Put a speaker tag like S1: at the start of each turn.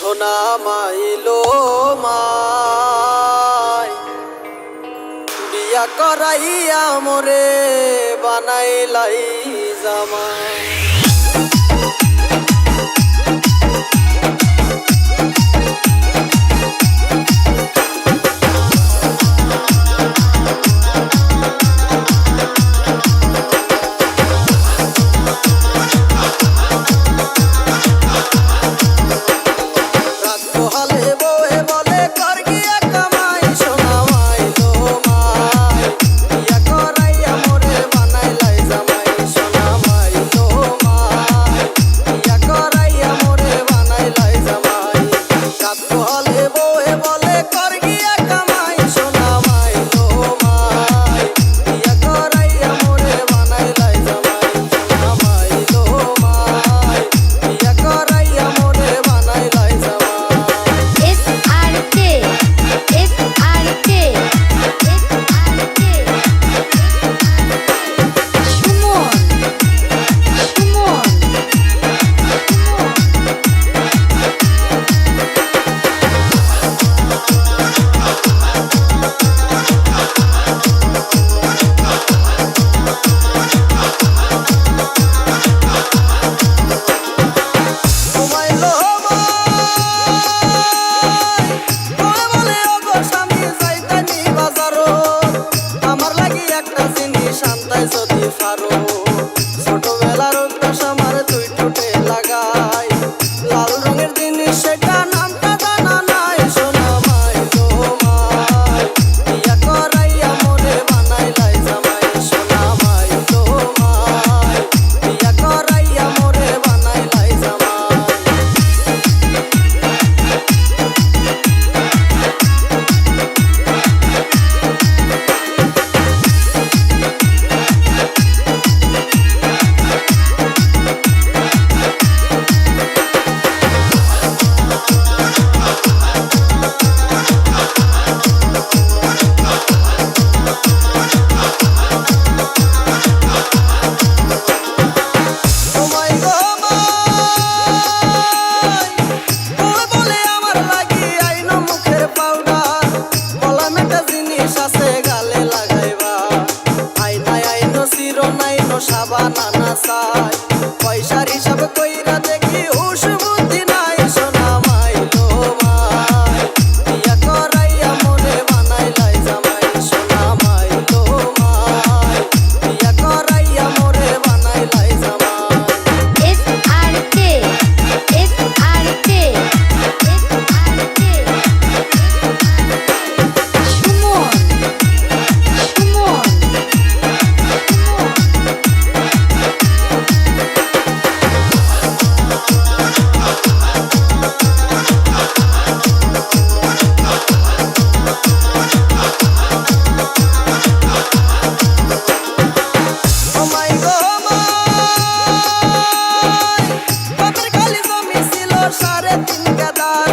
S1: সোনা মাইলো মাই বিয়া করাইয়া মোরে বানাইলাই জামাই। ছোটবেলার অভ্যাস আমার তুই ঠোঁটে লাগাই লাল রঙের জিনিস সেটা নামটা জানা নাই। সোনা মাইলো মাই বিয়া করাইয়া মোরে বানাইলাই জামাই। সোনা মাইলো মাই বিয়া করাইয়া মোরে বানাইলাই জামাই। সাবানা না চাই পয়সার হিসাব কইরা দেখি হুশ বুদ্ধি নাই। সোনা মাইলো মাই বিয়া করাইয়া মোরে বানাইলাই জামাই। সোনা মাইলো মাই বিয়া করাইয়া মোরে বানাইলাই জামাই।
S2: SRK সুমন
S1: সাড়ে তিন গাদার